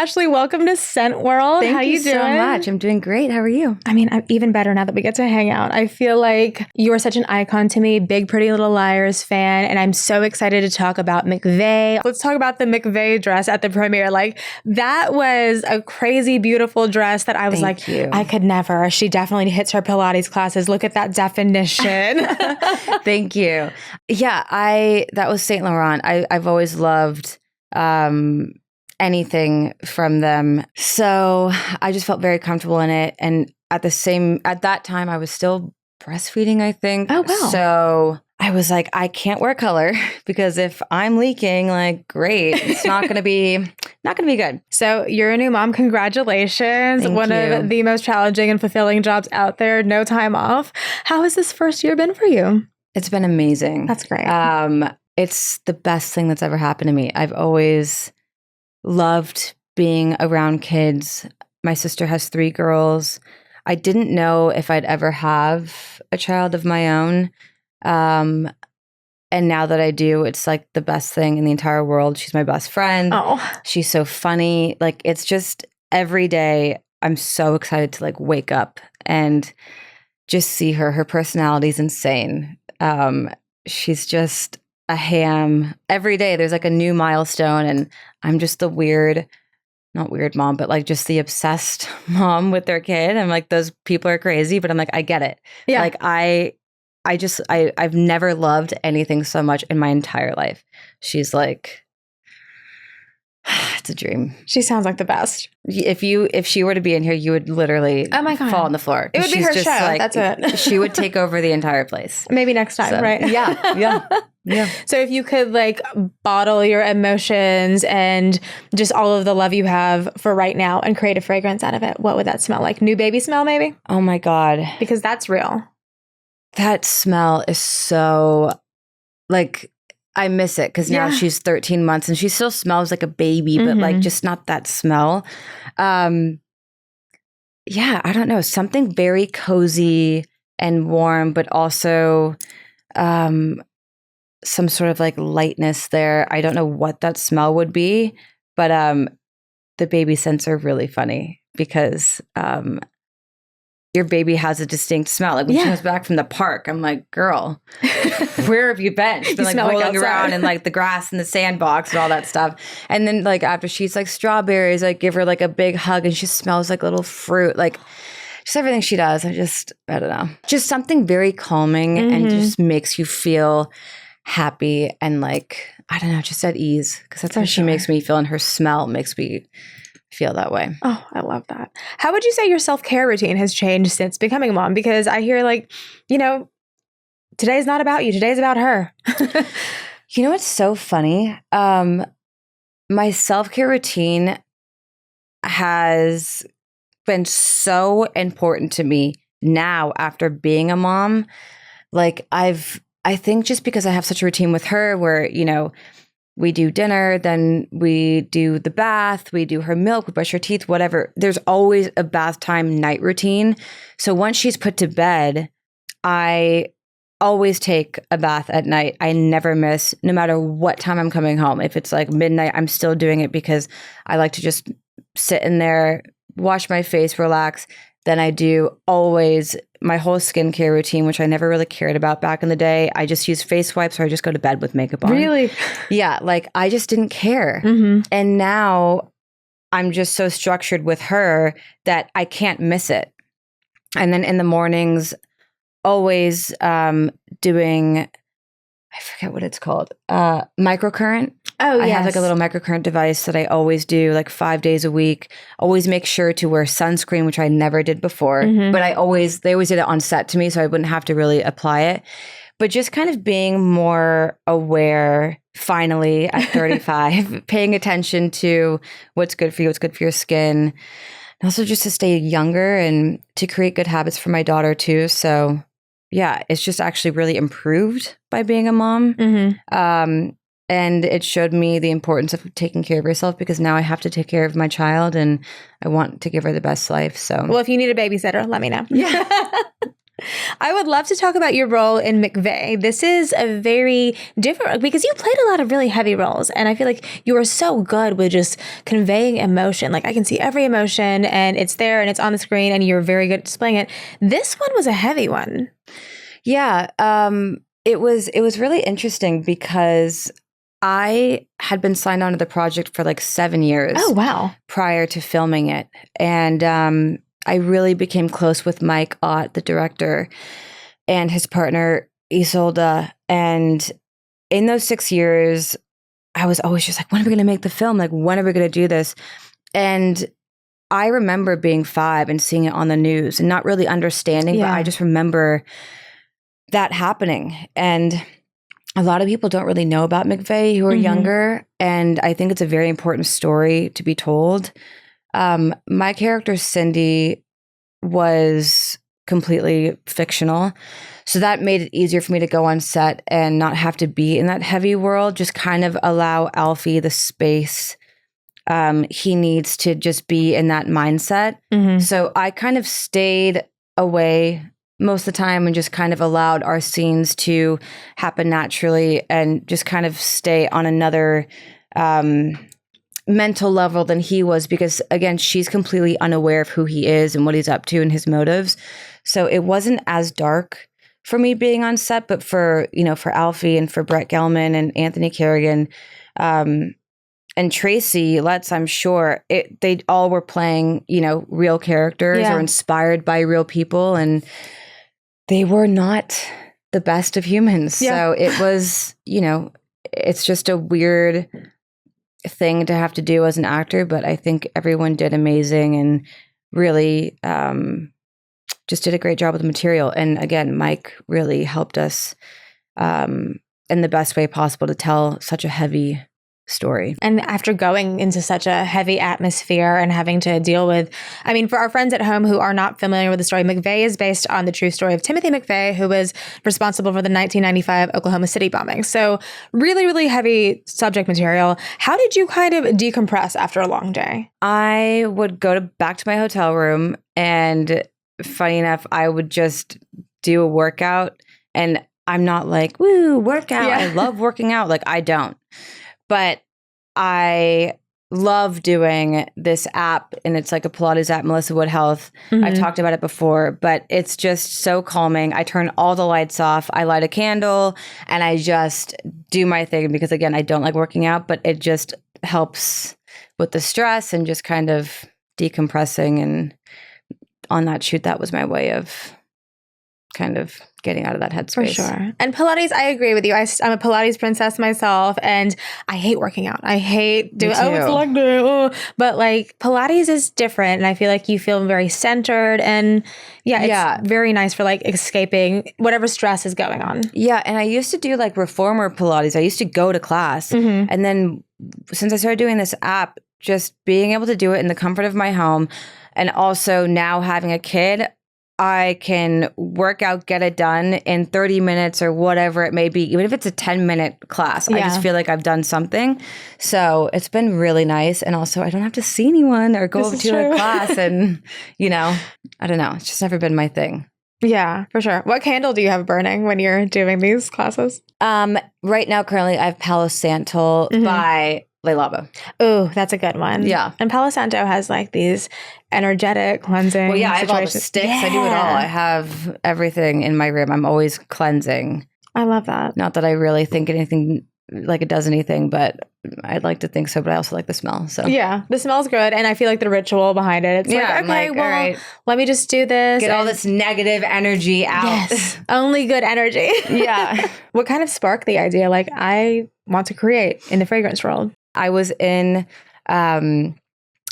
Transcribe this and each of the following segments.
Ashley, welcome to Scent World. Thank How you doing? so much. I'm doing great. How are you? I mean, I'm even better now that we get to hang out. I feel like you are such an icon to me, big Pretty Little Liars fan, and I'm so excited to talk about McVeigh. Let's talk about the McVeigh dress at the premiere. Like, that was a crazy, beautiful dress that I was Thank you. I could never. She definitely hits her Pilates classes. Look at that definition. Thank you. Yeah, that was Saint Laurent. I've always loved anything from them. So I just felt very comfortable in it. And at that time, I was still breastfeeding, I think. Oh, wow. So I was like, I can't wear color because if I'm leaking, like, great, it's not going to be good. So you're a new mom. Congratulations. Thank One you. of the most challenging and fulfilling jobs out there. No time off. How has this first year been for you? It's been amazing. That's great. It's the best thing that's ever happened to me. I've always loved being around kids. My sister has 3 girls. I didn't know if I'd ever have a child of my own. And now that I do, it's like the best thing in the entire world. She's my best friend. Oh, She's so funny. Like, it's just every day I'm so excited to like wake up and just see her. Her personality's insane. She's just a ham. Every day there's like a new milestone, and I'm just the not weird mom, but like just the obsessed mom with their kid. I'm like, those people are crazy, but I'm like, I get it. yeah. Like I've never loved anything so much in my entire life. She's like, it's a dream. She sounds like the best. If she were to be in here, you would literally Oh my God. fall on the floor. It would be She's her just show. like- That's it. She would take over the entire place. Maybe next time, So, right? Yeah. So if you could like bottle your emotions and just all of the love you have for right now and create a fragrance out of it, what would that smell like? New baby smell, maybe? Oh my God. Because that's real. That smell is so, like, I miss it because now Yeah. she's 13 months and she still smells like a baby, but like just not that smell. Yeah, I don't know. Something very cozy and warm, but also some sort of like lightness there. I don't know what that smell would be, but the baby scents are really funny because your baby has a distinct smell. Like when she Yeah. comes back from the park, I'm like, girl, where have you been? She's been You like smell like rolling outside. around in like the grass and the sandbox and all that stuff. And then like after she eats like strawberries, I give her like a big hug and she smells like little fruit. Like just everything she does. I don't know. Just something very calming and just makes you feel happy and like, I don't know, just at ease. Because that's how she sure. makes me feel, and her smell makes me feel that way. Oh, I love that. How would you say your self-care routine has changed since becoming a mom? Because I hear like, today's not about you. Today's about her. You know what's so funny? My self-care routine has been so important to me now after being a mom. Like I think just because I have such a routine with her where, we do dinner, then we do the bath, we do her milk, we brush her teeth, whatever. There's always a bath time night routine. So once she's put to bed, I always take a bath at night. I never miss, no matter what time I'm coming home. If it's like midnight, I'm still doing it because I like to just sit in there, wash my face, relax. Then I do always my whole skincare routine, which I never really cared about back in the day. I just use face wipes or I just go to bed with makeup on. Really? Yeah, like I just didn't care. Mm-hmm. And now I'm just so structured with her that I can't miss it. And then in the mornings, always doing, I forget what it's called, microcurrent. Oh, I yes. have like a little microcurrent device that I always do like 5 days a week. Always make sure to wear sunscreen, which I never did before. Mhm. But they always did it on set to me, so I wouldn't have to really apply it. But just kind of being more aware, finally at 35, paying attention to what's good for you, what's good for your skin. And also just to stay younger and to create good habits for my daughter too. So yeah, it's just actually really improved by being a mom. Mm-hmm. And it showed me the importance of taking care of yourself because now I have to take care of my child and I want to give her the best life. So Well, if you need a babysitter, let me know. yeah. I would love to talk about your role in McVeigh. This is a very different, because you played a lot of really heavy roles, and I feel like you are so good with just conveying emotion. Like I can see every emotion, and it's there, and it's on the screen, and you're very good at displaying it. This one was a heavy one. Yeah, it was really interesting because I had been signed onto the project for like 7 years. Oh, wow. Prior to filming it, and I really became close with Mike Ott, the director, and his partner Isolde. And in those 6 years, I was always just like, when are we going to make the film? Like, when are we going to do this? And I remember being 5 and seeing it on the news and not really understanding, but I just remember that happening. And a lot of people don't really know about McVeigh who are younger. And I think it's a very important story to be told. My character, Cindy, was completely fictional. So that made it easier for me to go on set and not have to be in that heavy world, just kind of allow Alfie the space he needs to just be in that mindset. So I kind of stayed away most of the time and just kind of allowed our scenes to happen naturally and just kind of stay on another mental level than he was, because again, she's completely unaware of who he is and what he's up to and his motives. So it wasn't as dark for me being on set, but for Alfie and for Brett Gelman and Anthony Kerrigan, and Tracy Letts, I'm sure they all were playing, real characters or inspired by real people, and they were not the best of humans. So it was, it's just a weird thing to have to do as an actor, but I think everyone did amazing and really just did a great job with the material. And again, Mike really helped us in the best way possible to tell such a heavy story. And after going into such a heavy atmosphere and having to deal with, for our friends at home who are not familiar with the story, McVeigh is based on the true story of Timothy McVeigh, who was responsible for the 1995 Oklahoma City bombing. So really, really heavy subject material. How did you kind of decompress after a long day? I would go back to my hotel room, and funny enough, I would just do a workout. And I'm not like, woo, workout. I love working out. Like, I don't. But I love doing this app, and it's like a Pilates app, Melissa Wood Health. I've talked about it before, but it's just so calming. I turn all the lights off. I light a candle, and I just do my thing because, again, I don't like working out, but it just helps with the stress and just kind of decompressing. And on that shoot, that was my way of kind of getting out of that headspace. For sure. And Pilates, I agree with you. I'm a Pilates princess myself, and I hate working out. I hate doing, it's leg day. But like Pilates is different, and I feel like you feel very centered, and it's very nice for like escaping whatever stress is going on. Yeah. And I used to do like reformer Pilates. I used to go to class. And then since I started doing this app, just being able to do it in the comfort of my home, and also now having a kid, I can work out, get it done in 30 minutes or whatever it may be, even if it's a 10-minute class. I just feel like I've done something. So it's been really nice. And also, I don't have to see anyone or go to a class. And, I don't know. It's just never been my thing. Yeah, for sure. What candle do you have burning when you're doing these classes? Right now, currently, I have Palo Santo by Le Labo. Oh, that's a good one. Yeah. And Palo Santo has like these energetic cleansing. Well, I have all the sticks. I do it all. I have everything in my room. I'm always cleansing. I love that. Not that I really think anything like it does anything, but I'd like to think so, but I also like the smell. So yeah, the smell's good. And I feel like the ritual behind it, it's like, okay, well, all right, let me just do this. Get all this negative energy out. Yes, only good energy. Yeah. What kind of sparked the idea? Like, I want to create in the fragrance world. I was in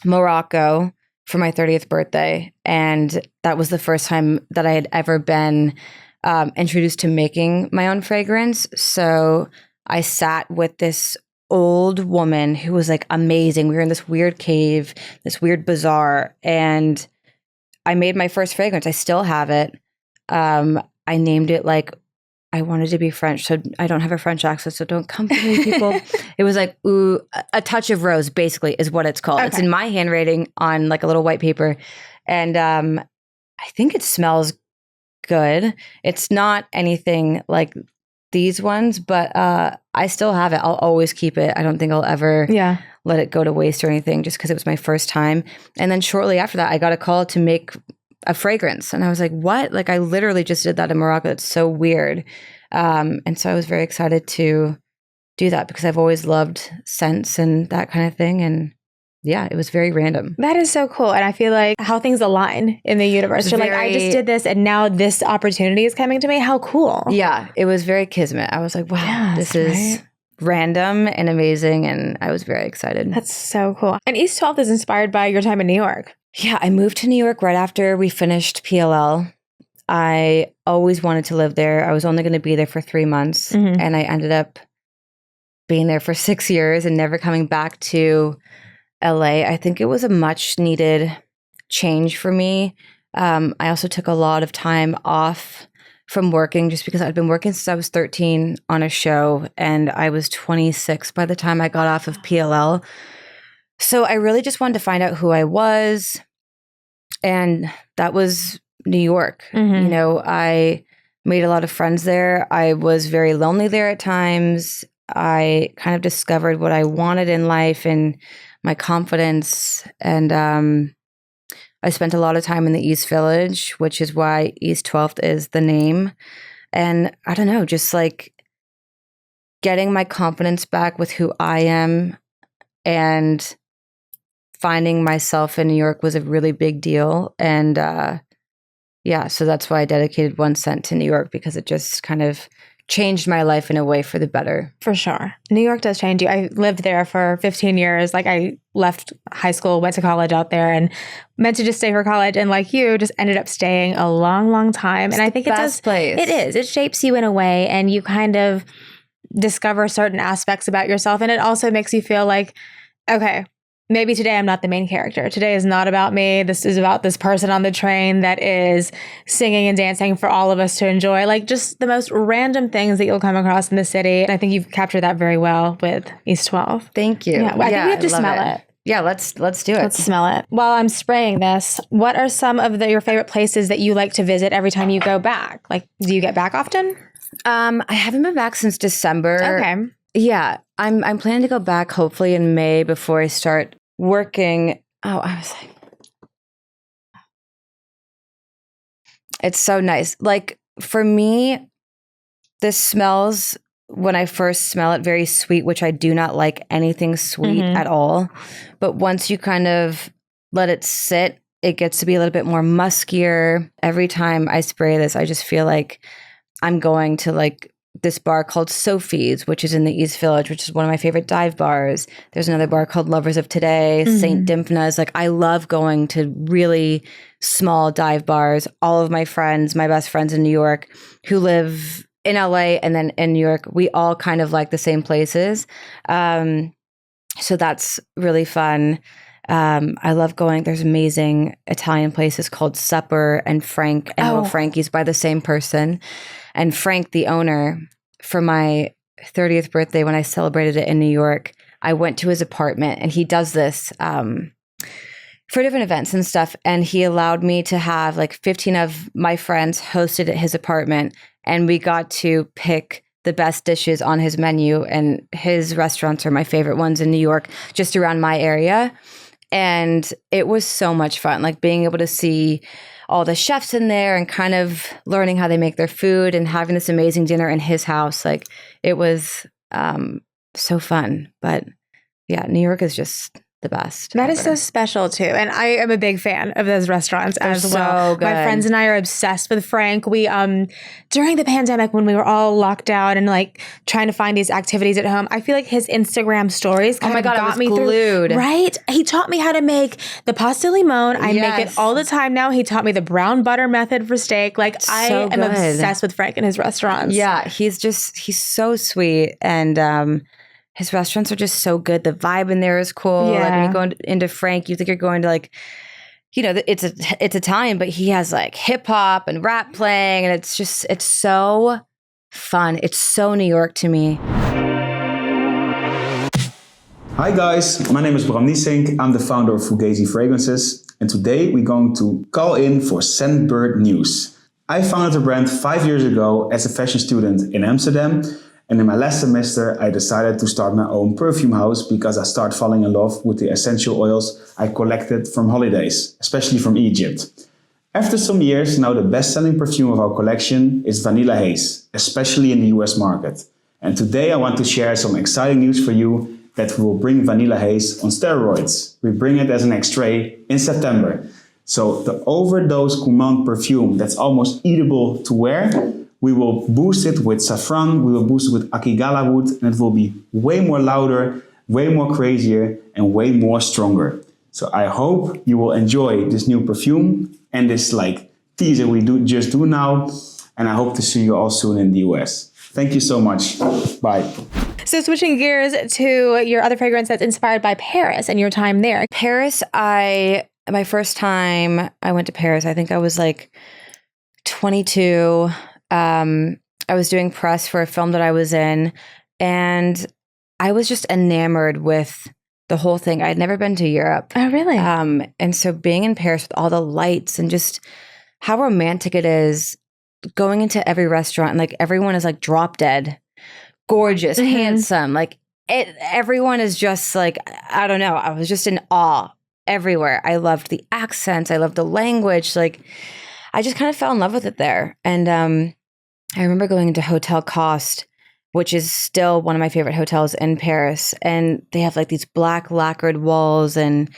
Morocco for my 30th birthday, and that was the first time that I had ever been introduced to making my own fragrance. So I sat with this old woman who was like amazing. We were in this weird cave, this weird bazaar, and I made my first fragrance. I still have it. I named it like, I wanted to be French, so I don't have a French accent, so don't come for me, people. It was like, ooh, a touch of rose, basically, is what it's called. Okay. It's in my handwriting on like a little white paper. And I think it smells good. It's not anything like these ones, but I still have it. I'll always keep it. I don't think I'll ever let it go to waste or anything, just because it was my first time. And then shortly after that, I got a call to make a fragrance. And I was like, what? Like, I literally just did that in Morocco. It's so weird. And so I was very excited to do that because I've always loved scents and that kind of thing. And yeah, it was very random. That is so cool. And I feel like how things align in the universe. You're like, I just did this and now this opportunity is coming to me. How cool. Yeah, it was very kismet. I was like, wow, this is random and amazing. And I was very excited. That's so cool. And East 12th is inspired by your time in New York. Yeah, I moved to New York right after we finished PLL. I always wanted to live there. I was only going to be there for 3 months. And I ended up being there for 6 years and never coming back to LA. I think it was a much needed change for me. I also took a lot of time off from working just because I'd been working since I was 13 on a show and I was 26 by the time I got off of PLL. So I really just wanted to find out who I was. And that was New York. You know, I made a lot of friends there. I was very lonely there at times. I kind of discovered what I wanted in life and my confidence. And I spent a lot of time in the East Village, which is why East 12th is the name. And I don't know, just like getting my confidence back with who I am and finding myself in New York was a really big deal. And yeah, so that's why I dedicated one scent to New York, because it just kind of changed my life in a way for the better. For sure. New York does change you. I lived there for 15 years. Like, I left high school, went to college out there and meant to just stay for college. And like you, just ended up staying a long, long time. It's and I think the best place. It is. It shapes you in a way and you kind of discover certain aspects about yourself. And it also makes you feel like, okay, maybe today I'm not the main character. Today is not about me. This is about this person on the train that is singing and dancing for all of us to enjoy. Like, just the most random things that you'll come across in the city. And I think you've captured that very well with East 12. Thank you. Yeah, I think we have to smell it. Yeah, let's do it. Let's smell it. While I'm spraying this, what are some of your favorite places that you like to visit every time you go back? Like, do you get back often? I haven't been back since December. Okay. Yeah, I'm planning to go back hopefully in May before I start working. Oh, I was like, it's so nice. Like, for me, this smells, when I first smell it, very sweet, which I do not like anything sweet at all. But once you kind of let it sit, it gets to be a little bit more muskier. Every time I spray this, I just feel like I'm going to like this bar called Sophie's, which is in the East Village, which is one of my favorite dive bars. There's another bar called Lovers of Today, St. Dymphna's. Like, I love going to really small dive bars. All of my friends, my best friends in New York who live in LA and then in New York, we all kind of like the same places. So that's really fun. I love going, there's amazing Italian places called Supper and Frank and Little Frankie's by the same person. And Frank, the owner, for my 30th birthday, when I celebrated it in New York, I went to his apartment, and he does this for different events and stuff. And he allowed me to have like 15 of my friends hosted at his apartment, and we got to pick the best dishes on his menu. And his restaurants are my favorite ones in New York, just around my area. And it was so much fun, like being able to see all the chefs in there and kind of learning how they make their food and having this amazing dinner in his house. Like, it was so fun. But yeah, New York is just the best. That is so special too. And I am a big fan of those restaurants as well. So good. My friends and I are obsessed with Frank. We, during the pandemic, when we were all locked out and like trying to find these activities at home, I feel like his Instagram stories kind of got me glued. Through. Right? He taught me how to make the pasta limone. I make it all the time now. He taught me the brown butter method for steak. Like, I am obsessed with Frank and his restaurants. Yeah, he's so sweet. And his restaurants are just so good. The vibe in there is cool. Yeah. Like, when you go into Frank, you think you're going to like, you know, it's Italian, but he has like hip hop and rap playing, and it's so fun. It's so New York to me. Hi guys, my name is Bram Niesink. I'm the founder of Fugazi Fragrances, and today we're going to call in for Scentbird news. I founded the brand 5 years ago as a fashion student in Amsterdam. And in my last semester, I decided to start my own perfume house because I started falling in love with the essential oils I collected from holidays, especially from Egypt. After some years, now the best-selling perfume of our collection is Vanilla Haze, especially in the US market. And today I want to share some exciting news for you that we will bring Vanilla Haze on steroids. We bring it as an extrait in September. So the overdose gourmand perfume that's almost eatable to wear, we will boost it with saffron, we will boost it with akigala wood, and it will be way more louder, way more crazier, and way more stronger. So I hope you will enjoy this new perfume and this teaser we just do now. And I hope to see you all soon in the US. Thank you so much. Bye. So switching gears to your other fragrance that's inspired by Paris and your time there. Paris, my first time I went to Paris, I think I was 22. I was doing press for a film that I was in, and I was just enamored with the whole thing. I'd never been to Europe. Oh, really? And so being in Paris with all the lights and just how romantic it is, going into every restaurant and everyone is drop dead, gorgeous, handsome. Everyone is just I don't know. I was just in awe everywhere. I loved the accents. I loved the language. I just kind of fell in love with it there. And I remember going into Hotel Cost, which is still one of my favorite hotels in Paris. And they have these black lacquered walls, and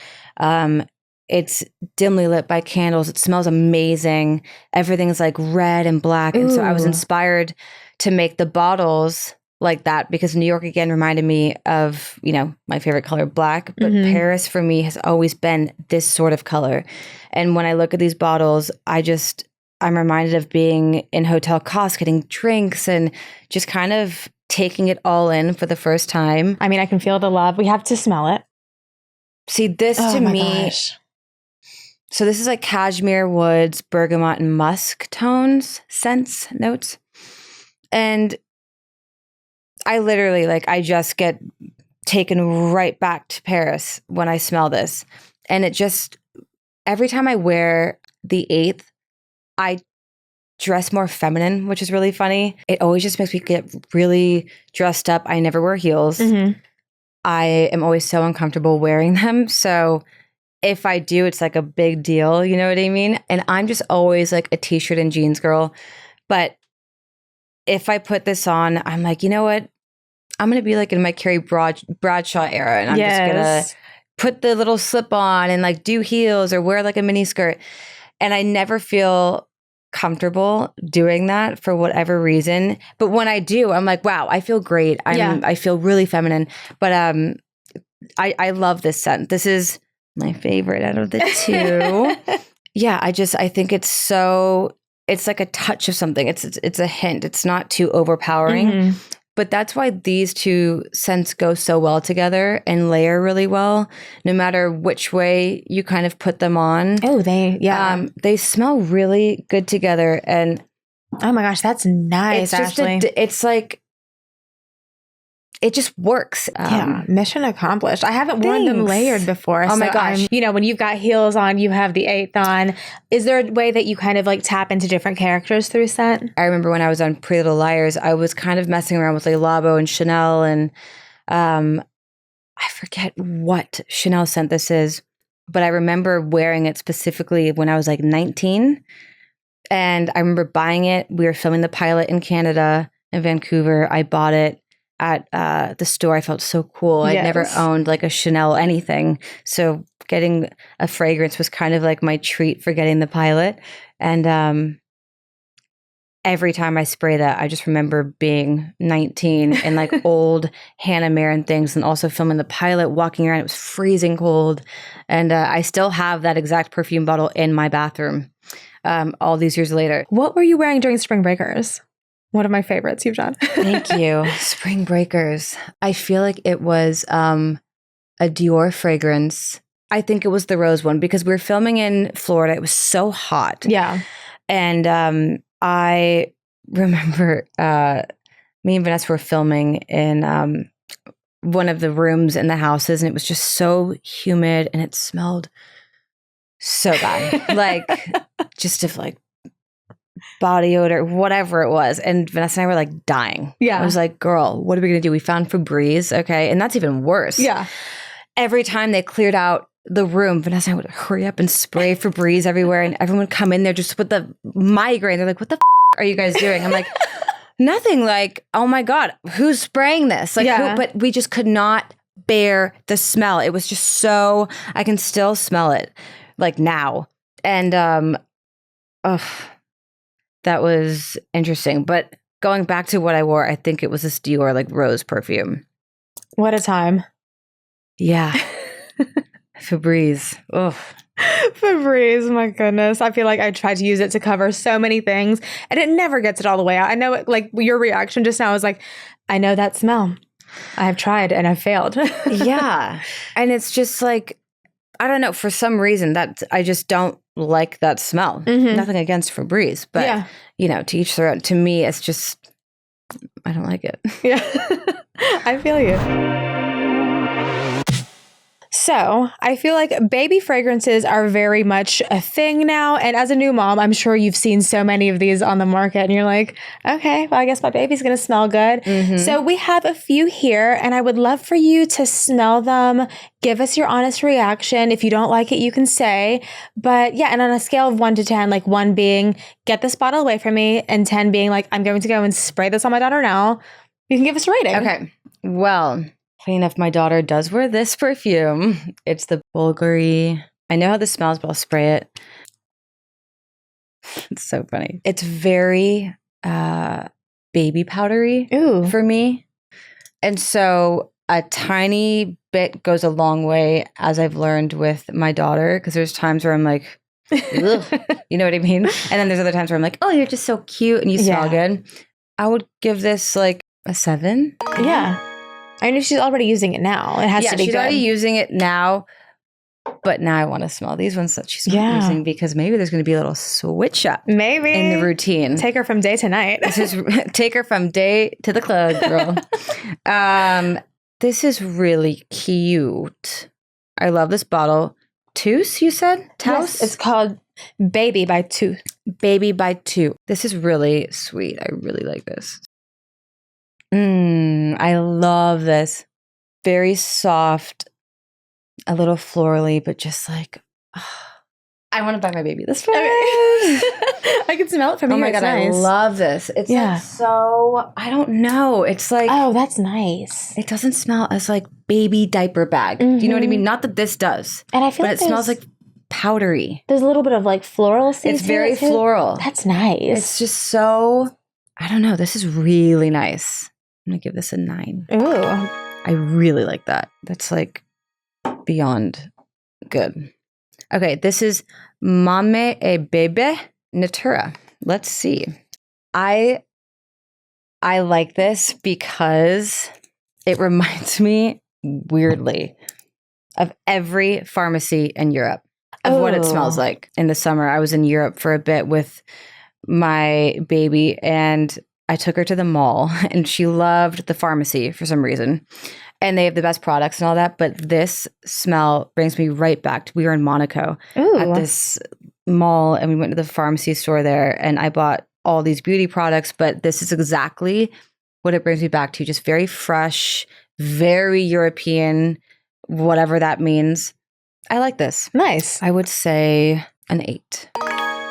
it's dimly lit by candles. It smells amazing. Everything's red and black. And so I was inspired to make the bottles like that because New York again reminded me of, my favorite color, black. But Paris for me has always been this sort of color. And when I look at these bottles, I'm reminded of being in Hotel Cost, getting drinks and just kind of taking it all in for the first time. I mean, I can feel the love. We have to smell it. See, this to me, gosh. So this is cashmere woods, bergamot, and musk tones, scents, notes. And I literally, I just get taken right back to Paris when I smell this. And it just, every time I wear the 8th, I dress more feminine, which is really funny. It always just makes me get really dressed up. I never wear heels. I am always so uncomfortable wearing them. So if I do, it's a big deal. You know what I mean? And I'm just always a t-shirt and jeans girl. But if I put this on, I'm you know what? I'm going to be in my Carrie Bradshaw era. And I'm just going to put the little slip on and do heels or wear a mini skirt. And I never feel comfortable doing that for whatever reason. But when I do, I'm wow, I feel great. I feel really feminine. But I love this scent. This is my favorite out of the two. Yeah, I think it's so, it's a touch of something. It's a hint. It's not too overpowering. But that's why these two scents go so well together and layer really well, no matter which way you kind of put them on. Oh, they smell really good together. And oh my gosh, that's nice, Ashley. It's it just works. Mission accomplished. I haven't worn them layered before. Oh my gosh. When you've got heels on, you have the 8th on. Is there a way that you kind of tap into different characters through scent? I remember when I was on Pretty Little Liars, I was kind of messing around with Le Labo and Chanel, and I forget what Chanel scent this is, but I remember wearing it specifically when I was 19. And I remember buying it. We were filming the pilot in Canada, in Vancouver. I bought it at the store. I felt so cool. I'd never owned a Chanel anything. So getting a fragrance was kind of my treat for getting the pilot. And every time I spray that, I just remember being 19 and old Hannah Marin things, and also filming the pilot, walking around. It was freezing cold. And I still have that exact perfume bottle in my bathroom all these years later. What were you wearing during Spring Breakers? One of my favorites you've done. Thank you. Spring Breakers. I feel it was a Dior fragrance. I think it was the rose one because we were filming in Florida. It was so hot. Yeah. And I remember me and Vanessa were filming in one of the rooms in the houses, and it was just so humid and it smelled so bad. Just of body odor, whatever it was. And Vanessa and I were like dying. Yeah. I was like, girl, what are we going to do? We found Febreze. Okay. And that's even worse. Yeah. Every time they cleared out the room, Vanessa and I would hurry up and spray Febreze everywhere. And everyone would come in there just with the migraine. They're like, what the are you guys doing? I'm like, nothing. Like, oh my God, who's spraying this? Like, but we just could not bear the smell. It was just so, I can still smell it like now. And, that was interesting. But going back to what I wore, I think it was this Dior like rose perfume. What a time. Yeah. Febreze. Ugh. Febreze, my goodness. I feel like I tried to use it to cover so many things and it never gets it all the way out. I know it, like your reaction just now was like, I know that smell. I have tried and I've failed. Yeah. And it's just like, I don't know, for some reason that I just don't like that smell. Mm-hmm. Nothing against Febreze, but you know, to each their own. To me, it's just, I don't like it. Yeah. I feel you. So I feel like baby fragrances are very much a thing now. And as a new mom, I'm sure you've seen so many of these on the market and you're like, okay, well, I guess my baby's going to smell good. Mm-hmm. So we have a few here and I would love for you to smell them. Give us your honest reaction. If you don't like it, you can say. But yeah, and on a scale of 1 to 10, like 1 being, get this bottle away from me, and 10 being like, I'm going to go and spray this on my daughter now. You can give us a rating. Okay. Well, funny enough, my daughter does wear this perfume. It's the Bulgari. I know how this smells, but I'll spray it. It's so funny. It's very baby powdery for me. And so a tiny bit goes a long way, as I've learned with my daughter, because there's times where I'm like, ugh, you know what I mean? And then there's other times where I'm like, oh, you're just so cute and you smell good. I would give this like a 7. Yeah. I know she's already using it now. It has to be good. She's already using it now. But now I want to smell these ones that she's not using, because maybe there's going to be a little switch up. Maybe. In the routine. Take her from day to night. Take her from day to the club, girl. This is really cute. I love this bottle. Tous, you said? Yes, it's called Baby by Tous. Baby by Tous. This is really sweet. I really like this. I love this. Very soft, a little florally, but just like, I want to buy my baby this one. I can smell it from here. Oh my God, nice. I love this. It's like so, I don't know. It's like, oh, that's nice. It doesn't smell as like baby diaper bag. Mm-hmm. Do you know what I mean? Not that this does. And I feel but it smells like powdery. There's a little bit of like floral. It's very floral. That's nice. It's just so, I don't know. This is really nice. I'm going to give this a 9. Ooh. I really like that. That's like beyond good. Okay, this is Mame e Bebe Natura. Let's see. I like this because it reminds me weirdly of every pharmacy in Europe, of what it smells like. In the summer, I was in Europe for a bit with my baby, and I took her to the mall, and she loved the pharmacy for some reason. And they have the best products and all that. But this smell brings me right back to, we were in Monaco at this mall, and we went to the pharmacy store there, and I bought all these beauty products. But this is exactly what it brings me back to. Just very fresh, very European, whatever that means. I like this. Nice. I would say an 8.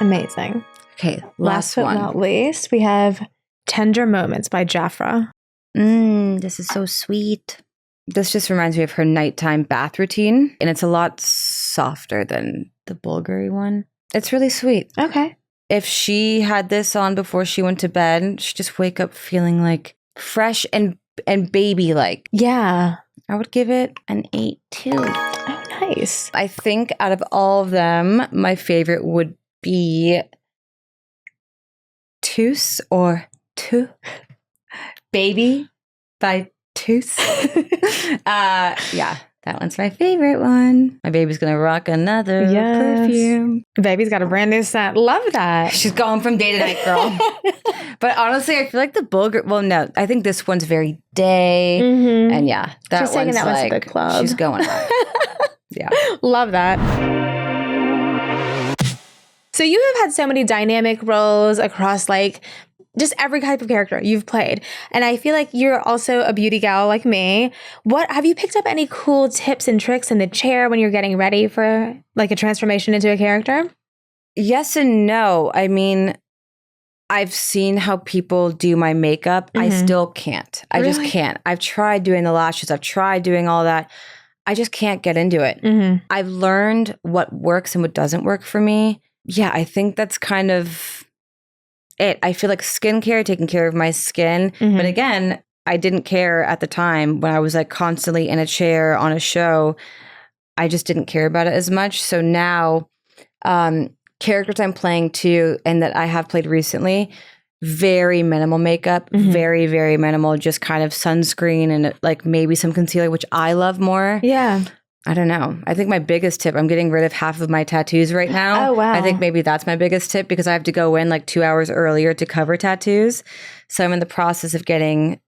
Amazing. Okay, last one. but not least, we have Tender Moments by Jafra. This is so sweet. This just reminds me of her nighttime bath routine, and it's a lot softer than the Bulgari one. It's really sweet. Okay. If she had this on before she went to bed, she'd just wake up feeling like fresh and baby-like. Yeah. I would give it an 8 too. Oh, nice. I think out of all of them, my favorite would be Tous or Tous. Baby by Tous. Yeah, that one's my favorite one. My baby's gonna rock another perfume. Baby's got a brand new scent. Love that. She's going from day to night, girl. But honestly, I feel like the Bulgari, well, no, I think this one's very day. Mm-hmm. And yeah, she's taking that one to the club. She's going out. Yeah. Love that. So you have had so many dynamic roles across like just every type of character you've played. And I feel like you're also a beauty gal like me. What have you picked up any cool tips and tricks in the chair when you're getting ready for like a transformation into a character? Yes and no. I mean, I've seen how people do my makeup. I still can't. I just can't. I've tried doing the lashes. I've tried doing all that. I just can't get into it. I've learned what works and what doesn't work for me. Yeah, I think that's kind of it. I feel like skincare, taking care of my skin. But again, I didn't care at the time when I was like constantly in a chair on a show. I just didn't care about it as much. So now, characters I'm playing too, and that I have played recently, very minimal makeup, very, very minimal, just kind of sunscreen and like maybe some concealer, which I love more. Yeah. I don't know. I think my biggest tip, I'm getting rid of half of my tattoos right now. Oh, wow. I think maybe that's my biggest tip because I have to go in like 2 hours earlier to cover tattoos. So I'm in the process of getting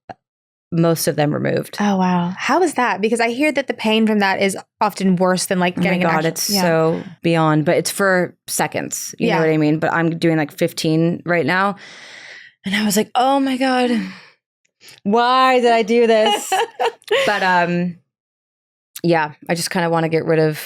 most of them removed. Oh, wow. How is that? Because I hear that the pain from that is often worse than like getting oh my God, it's so beyond, but it's for seconds. You know what I mean? But I'm doing like 15 right now. And I was like, oh my God, why did I do this? But yeah, I just kind of want to get rid of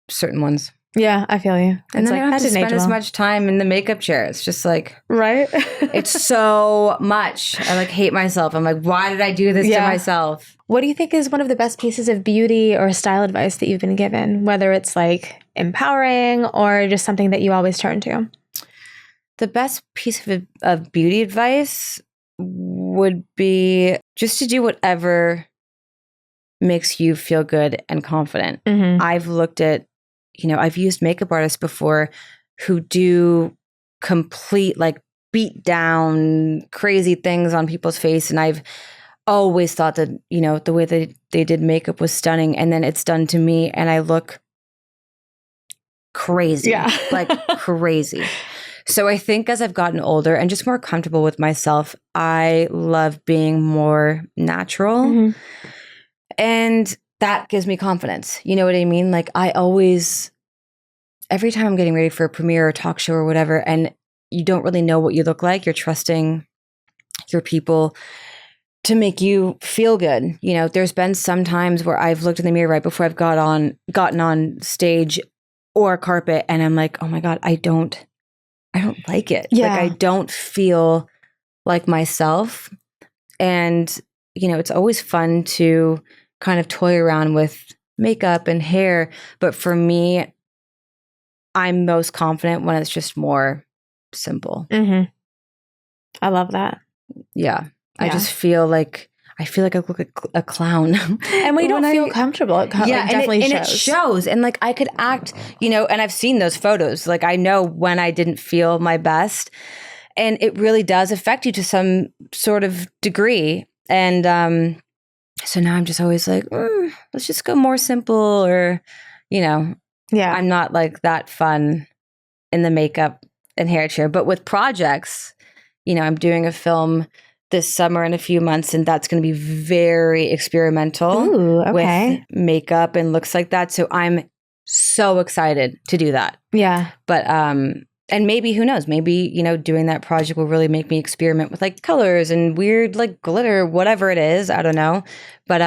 certain ones. Yeah, I feel you. And then I don't have to spend as much time in the makeup chair. It's just like, right? It's so much. I like hate myself. I'm like, why did I do this to myself? What do you think is one of the best pieces of beauty or style advice that you've been given? Whether it's like empowering or just something that you always turn to? The best piece of beauty advice would be just to do whatever makes you feel good and confident. I've looked at, I've used makeup artists before who do complete like beat down crazy things on people's face. And I've always thought that, the way that they did makeup was stunning. And then it's done to me and I look crazy, like crazy. So I think as I've gotten older and just more comfortable with myself, I love being more natural. And that gives me confidence. You know what I mean? Like I always, every time I'm getting ready for a premiere or talk show or whatever, and you don't really know what you look like, you're trusting your people to make you feel good. There's been some times where I've looked in the mirror right before I've gotten on stage or carpet and I'm like, oh my God, I don't like it. Yeah. Like I don't feel like myself. And, it's always fun to kind of toy around with makeup and hair. But for me, I'm most confident when it's just more simple. I love that. Yeah. I just feel like I look like a clown. And when you don't feel comfortable, it definitely shows. And it shows. And like I could act, and I've seen those photos. Like I know when I didn't feel my best. And it really does affect you to some sort of degree. And so now I'm just always like, let's just go more simple or, I'm not like that fun in the makeup and hair chair. But with projects, I'm doing a film this summer in a few months, and that's going to be very experimental with makeup and looks like that. So I'm so excited to do that. Yeah. But, and maybe, who knows, maybe, doing that project will really make me experiment with like colors and weird like glitter, whatever it is. I don't know. But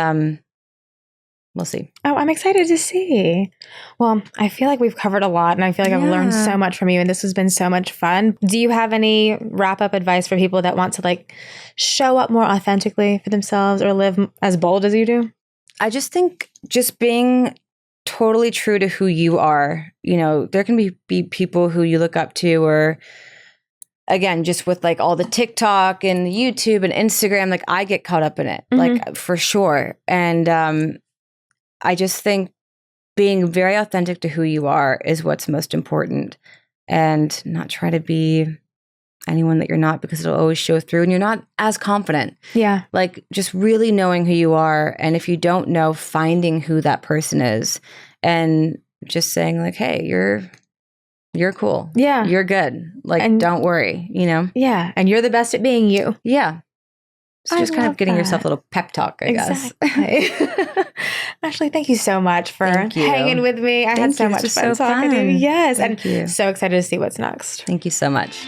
we'll see. Oh, I'm excited to see. Well, I feel like we've covered a lot and I feel like I've learned so much from you and this has been so much fun. Do you have any wrap up advice for people that want to like show up more authentically for themselves or live as bold as you do? I just think just being totally true to who you are. There can be people who you look up to, or again, just with like all the TikTok and YouTube and Instagram, like I get caught up in it, like for sure. And I just think being very authentic to who you are is what's most important, and not try to be anyone that you're not, because it'll always show through and you're not as confident. Yeah. Like just really knowing who you are. And if you don't know, finding who that person is and just saying like, hey, you're cool. Yeah. You're good. Like, and don't worry, Yeah. And you're the best at being you. Yeah. So just kind of getting yourself a little pep talk, I guess. Ashley, thank you so much for Thank you. hanging with me. I had Thank so you. much This fun was so talking to you. fun. Yes. Thank you. So excited to see what's next. Thank you so much.